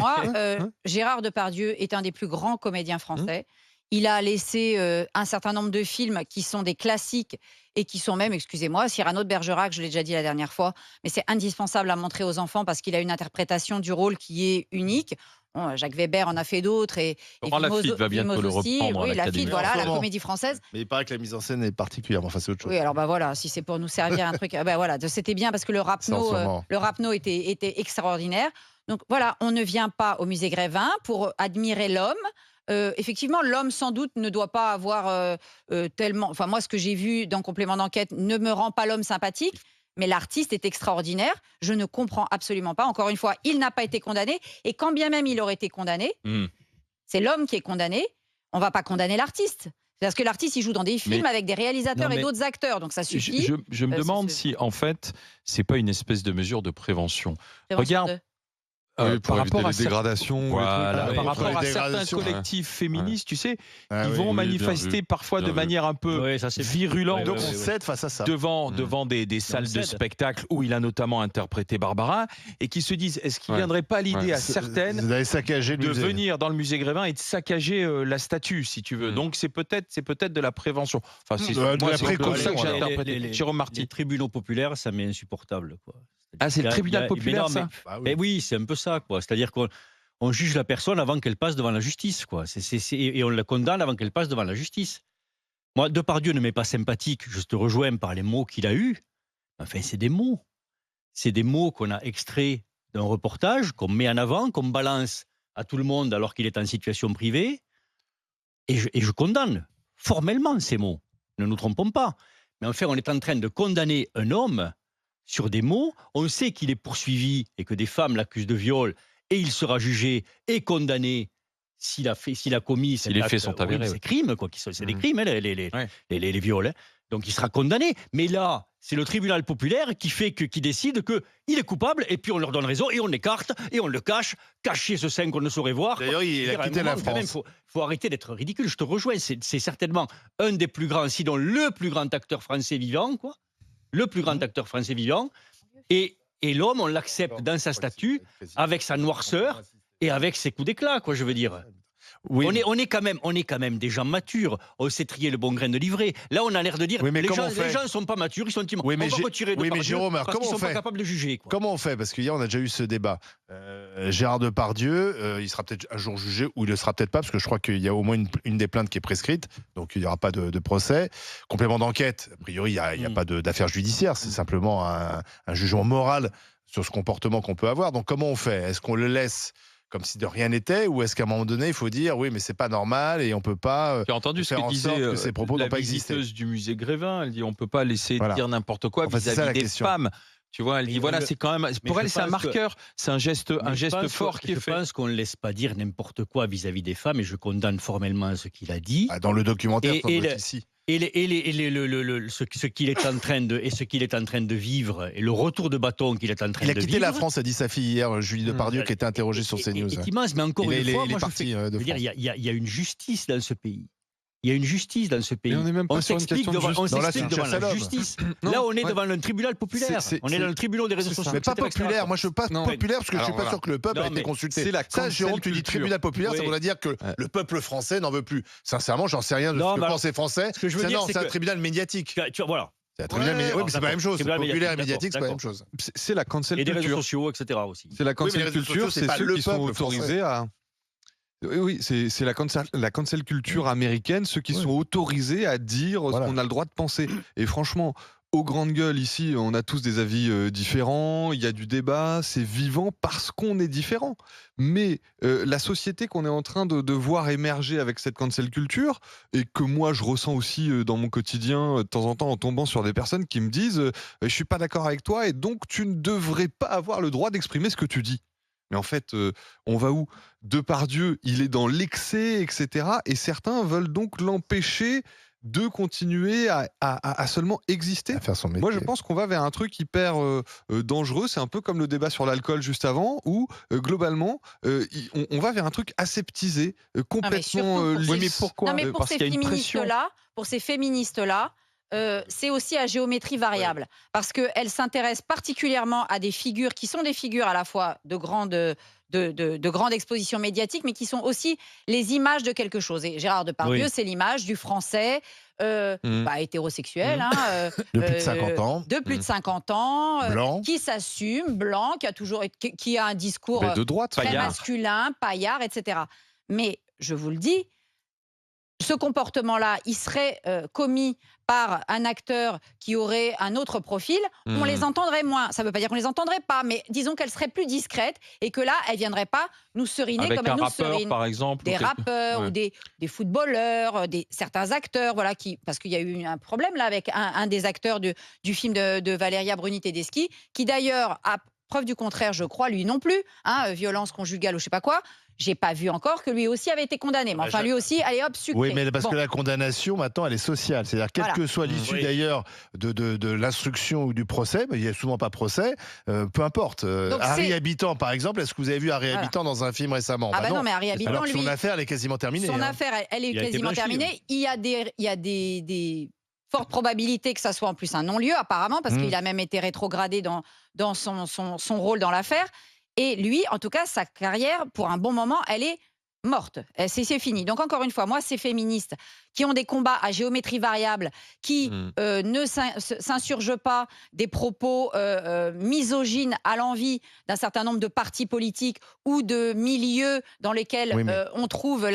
moi, Hein? Gérard Depardieu est un des plus grands comédiens français. Il a laissé un certain nombre de films qui sont des classiques et qui sont même, excusez-moi, Cyrano de Bergerac, je l'ai déjà dit la dernière fois, mais c'est indispensable à montrer aux enfants parce qu'il a une interprétation du rôle qui est unique. Bon, Jacques Weber en a fait d'autres et Laurent Lafitte va bientôt Vimoz le aussi. reprendre à Oui, Lafitte, l'Académie voilà, la française. comédie française. Mais il paraît que la mise en scène est particulière. Enfin, c'est autre chose. Oui, alors bah voilà, si c'est pour nous servir un truc, bah voilà, c'était bien parce que C'est en ce moment. le rapno était extraordinaire. Donc voilà, on ne vient pas au musée Grévin pour admirer l'homme. Effectivement, l'homme sans doute ne doit pas avoir tellement. Enfin, moi, ce que j'ai vu dans Complément d'enquête ne me rend pas l'homme sympathique. Mais l'artiste est extraordinaire. Je ne comprends absolument pas. Encore une fois, il n'a pas été condamné. Et quand bien même il aurait été condamné, c'est l'homme qui est condamné. On ne va pas condamner l'artiste. Parce que l'artiste, il joue dans des films Mais- avec des réalisateurs Non, et mais- d'autres acteurs. Donc ça suffit. Je me demande si, en fait, c'est pas une espèce de mesure de prévention. Regarde, Oui, pour par éviter rapport à les dégradations. ou les trucs. Voilà, Ah oui, par contre rapport les à certains dégradations, collectifs féministes, tu sais, Ah qui oui, vont oui, bien manifester vu. parfois Bien de vu. manière un peu Oui, ça, c'est virulente. Donc Ouais, on ouais, ouais. cède face à ça. Devant des salles de cède. spectacle où il a notamment interprété Barbara et qui se disent est-ce qu'il ne Ouais. viendrait pas l'idée Ouais. à certaines Vous avez saccagé le de musée. venir dans le musée Grévin et de saccager la statue, si tu veux. Donc c'est peut-être de la prévention. Enfin, c'est De moi, la c'est comme ça que j'ai précaution, interprété. Jérôme Marty. Les tribunaux populaires, ça m'est insupportable, quoi. Ah, c'est le tribunal Mais populaire, non, ça mais- Bah mais oui, c'est un peu ça, quoi. C'est-à-dire qu'on juge la personne avant qu'elle passe devant la justice, quoi. Et on la condamne avant qu'elle passe devant la justice. Moi, Depardieu ne m'est pas sympathique, je te rejoins par les mots qu'il a eus. Enfin, c'est des mots. C'est des mots qu'on a extraits d'un reportage, qu'on met en avant, qu'on balance à tout le monde alors qu'il est en situation privée. Et je condamne formellement ces mots. Ne nous trompons pas. Mais enfin, on est en train de condamner un homme sur des mots. On sait qu'il est poursuivi et que des femmes l'accusent de viol et il sera jugé et condamné s'il a commis Si les faits sont avérés, ces oui. crimes, quoi. C'est des crimes, hein, Ouais. les viols. Hein. Donc il sera condamné. Mais là, c'est le tribunal populaire qui décide qu'il est coupable et puis on leur donne raison et on l'écarte et on le cache, cacher ce sein qu'on ne saurait voir. D'ailleurs, il a quitté la France. Il faut arrêter d'être ridicule. Je te rejoins. C'est certainement un des plus grands, sinon le plus grand acteur français vivant, quoi. Le plus grand acteur français vivant. Et l'homme, on l'accepte dans sa statue, avec sa noirceur et avec ses coups d'éclat, quoi, je veux dire. Oui. On est quand même des gens matures. On sait trier le bon grain de livret. Là, on a l'air de dire Oui, mais les comment gens on fait les gens ne sont pas matures, ils sont timorés. Oui, mais on va retirer oui, mais Depardieu Jérôme, alors parce qu'ils comment ne on sont pas fait capables de juger. Quoi. Comment on fait? Parce qu'hier, on a déjà eu ce débat. Gérard Depardieu, il sera peut-être un jour jugé ou il ne le sera peut-être pas, parce que je crois qu'il y a au moins une des plaintes qui est prescrite, donc il n'y aura pas de procès. Complément d'enquête, a priori, il n'y a pas d'affaire judiciaire, c'est simplement un jugement moral sur ce comportement qu'on peut avoir. Donc comment on fait? Est-ce qu'on le laisse comme si de rien n'était, ou est-ce qu'à un moment donné, il faut dire oui, mais c'est pas normal et on peut pas Tu as entendu ce faire que en disait sorte que ces propos la n'ont pas existé. visiteuse du musée Grévin. Elle dit on peut pas laisser Voilà. dire n'importe quoi En fait, c'est ça, la vis-à-vis des question. femmes. Tu vois, elle dit Mais voilà, le- c'est quand même pour je elle c'est un pense que- marqueur, c'est un geste fort qui est fait. Je pense qu'on ne laisse pas dire n'importe quoi vis-à-vis des femmes et je condamne formellement ce qu'il a dit. Ah, dans le documentaire, Et- ça et doit le- être ici. Ce qu'il est en train de vivre et le retour de bâton qu'il est en train Il a de quitté vivre. la France, a dit sa fille hier, Julie Depardieu, qui était interrogée sur CNews. est immense, mais encore Il une est- fois, il est moi, parti, de je veux dire, France. il y a une justice dans ce pays. Il y a une justice dans ce pays. Mais on n'est même pas sur une s'explique question de devant, justice. Non, là, c'est devant une chasse à la l'homme. justice. Non, Là, on est ouais. devant un tribunal populaire. On est dans le tribunal des réseaux c'est ça. sociaux. Mais pas etc., etc. populaire. Moi, je ne suis pas Non. populaire parce que je Alors, suis pas voilà. sûr que le peuple Non, a été mais consulté. c'est la Ça, cancel Jérôme, tu dis culture. tribunal populaire, ça Oui. voudrait dire que le peuple français n'en veut plus. Sincèrement, j'en sais rien de Non, ce que mais pensent les Français. ce que je veux dire, Non, c'est c'est un que- tribunal médiatique. Voilà. C'est un tribunal Ouais, médiatique. Oui, mais c'est pas la même chose. tribunal Populaire et médiatique, médiatique, c'est pas la même d'accord. chose. C'est la cancel Et des réseaux culture. sociaux, etc. aussi. C'est la Oui, mais cancel les réseaux sociaux, culture, c'est c'est pas ceux le qui sont peuple autorisés à. Oui, c'est la cancel culture américaine, ceux qui sont autorisés à dire Voilà. ce qu'on a le droit de penser. Et franchement, aux grandes gueules, ici, on a tous des avis différents, il y a du débat, c'est vivant parce qu'on est différent. Mais la société qu'on est en train de voir émerger avec cette cancel culture, et que moi je ressens aussi dans mon quotidien, de temps en temps, en tombant sur des personnes qui me disent je suis pas d'accord avec toi, et donc tu ne devrais pas avoir le droit d'exprimer ce que tu dis. Mais en fait, on va où? Depardieu, il est dans l'excès, etc. Et certains veulent donc l'empêcher de continuer à seulement exister. À faire son métier. Moi, je pense qu'on va vers un truc hyper dangereux. C'est un peu comme le débat sur l'alcool juste avant, où globalement, on va vers un truc aseptisé, complètement surtout pour lisse. ces- Oui, mais pourquoi? Non, mais pour Parce ces qu'il y a une pression. féministes-là, c'est aussi à géométrie variable. Parce qu'elles s'intéressent particulièrement à des figures qui sont des figures à la fois de grande de grande exposition médiatique, mais qui sont aussi les images de quelque chose. Et Gérard Depardieu, Oui. c'est l'image du Français hétérosexuel, De plus de 50 ans. de plus de 50 ans, Blanc. qui s'assume, blanc, qui a un discours Mais de droite. très Paillard. masculin, paillard, etc. Mais je vous le dis, ce comportement-là, il serait commis par un acteur qui aurait un autre profil, on les entendrait moins. Ça ne veut pas dire qu'on les entendrait pas, mais disons qu'elle serait plus discrète et que là, elle ne viendrait pas nous seriner Avec comme un elle nous rappeur, serine. par exemple. Des ou quelque- rappeurs, Ouais. ou des footballeurs, certains acteurs, voilà, parce qu'il y a eu un problème là avec un des acteurs du film de Valéria Bruni Tedeschi, qui d'ailleurs, à preuve du contraire, je crois, lui non plus, violence conjugale ou je sais pas quoi. J'ai pas vu encore que lui aussi avait été condamné. Mais enfin, lui aussi, allez hop, sucré. Oui, mais parce Bon. que la condamnation, maintenant, elle est sociale. C'est-à-dire, quelle Voilà. que soit l'issue Oui. d'ailleurs de l'instruction ou du procès, mais il n'y a souvent pas procès, peu importe. Donc, Harry c'est- Habitant, par exemple, est-ce que vous avez vu Harry Voilà. Habitant dans un film récemment? Ah bah non, mais Harry Habitant, Alors que lui, son affaire, elle est quasiment terminée. son hein. affaire, elle est Il a été quasiment blanchi, terminée. Il y a des fortes probabilités que ça soit en plus un non-lieu, apparemment, parce qu'il a même été rétrogradé dans son rôle dans l'affaire. Et lui, en tout cas, sa carrière, pour un bon moment, elle est morte. C'est fini. Donc, encore une fois, moi, ces féministes qui ont des combats à géométrie variable, qui ne s'insurgent pas des propos misogynes à l'envi d'un certain nombre de partis politiques ou de milieux dans lesquels Oui, mais- on trouve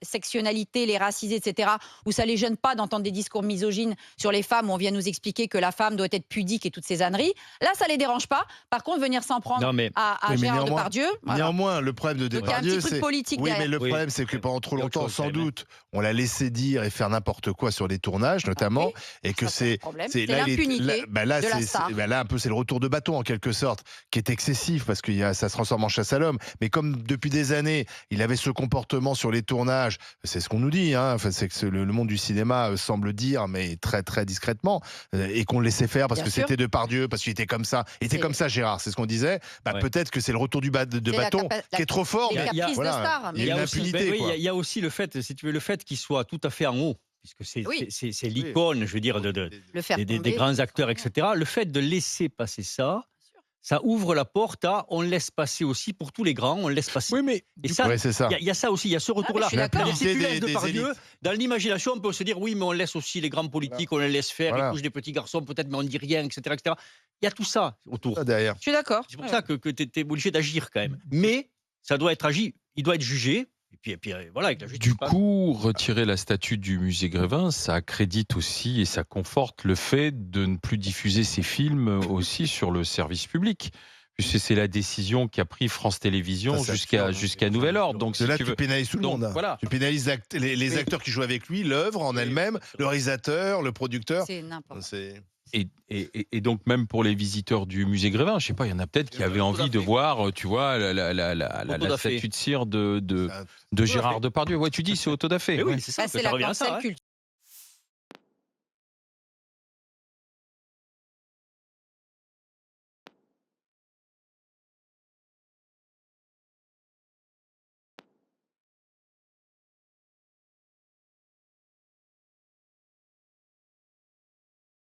l'intersectionnalité, les racisés, etc., où ça les gêne pas d'entendre des discours misogynes sur les femmes, où on vient nous expliquer que la femme doit être pudique et toutes ces âneries. Là, ça les dérange pas. Par contre, venir s'en prendre Non, mais à Oui, mais Gérard néanmoins- Depardieu, voilà. Néanmoins, le problème de Donc, il y a un Depardieu, petit truc c'est... politique Oui, derrière. mais le Oui. problème, c'est que pendant trop Il y a autre longtemps, chose, sans quand même. doute, on l'a laissé dire et faire n'importe quoi sur les tournages, notamment, et que Ça, c'est un c'est... problème. c'est- C'est là, il est- l'impunité là, bah là, de la c'est- star. bah là, un peu, c'est le retour de bâton, en quelque sorte, qui est excessif, parce que ça se transforme en chasse à l'homme. Mais comme depuis des années, il avait ce comportement sur les tournages, c'est ce qu'on nous dit, hein, enfin, c'est que le monde du cinéma semble dire, mais très, très discrètement, et qu'on le laissait faire parce Bien que sûr. c'était Depardieu, parce qu'il était comme ça. Il était C'est- comme ça, Gérard, c'est ce qu'on disait. Bah, Ouais. peut-être que c'est le retour de C'est la bâton capa- qui est trop fort. les mais il y a- caprices voilà, de star. il y a une aussi, impunité, oui, quoi. il y a aussi le fait, si tu veux, le fait qu'il soit tout à fait en haut, puisque Oui. c'est l'icône, je veux dire, Le faire des tomber, grands c'est acteurs, extraordinaire. etc. Le fait de laisser passer ça, ça ouvre la porte à on laisse passer aussi pour tous les grands, on laisse passer. Oui, mais Et ça, Ouais, c'est ça. il y a ça aussi, il y a ce retour-là. je suis d'accord. C'est-à-dire, si tu L'impunité laisses des Depardieu, élites. dans l'imagination, on peut se dire oui, mais on laisse aussi les grands politiques, on les laisse faire, Voilà. ils touchent des petits garçons peut-être, mais on ne dit rien, etc., etc. Il y a tout ça autour. Ça, derrière. Je suis d'accord. C'est pour ça que tu es obligé d'agir quand même. Mais ça doit être agi, il doit être jugé, et puis voilà, avec la justice. Du coup, retirer la statue du musée Grévin, ça accrédite aussi et ça conforte le fait de ne plus diffuser ces films aussi sur le service public. Puisque c'est la décision qu'a pris France Télévisions Ça, c'est jusqu'à absurde. nouvel ordre. Donc, De si là, tu tu veux- pénalises tout le donc, monde. voilà. Tu pénalises les Oui. acteurs qui jouent avec lui, l'œuvre en Oui. elle-même, le réalisateur, le producteur. C'est n'importe. C'est... Et donc même pour les visiteurs du musée Grévin, je sais pas, il y en a peut-être qui avaient Tout à envie de fait. voir, tu vois, la Autodafé. statue de cire de c'est Gérard Depardieu. Ouais, tu dis c'est autodafé. Eh ouais. oui, c'est ça, Bah, c'est ça la revient à cancel ça. hein. culture.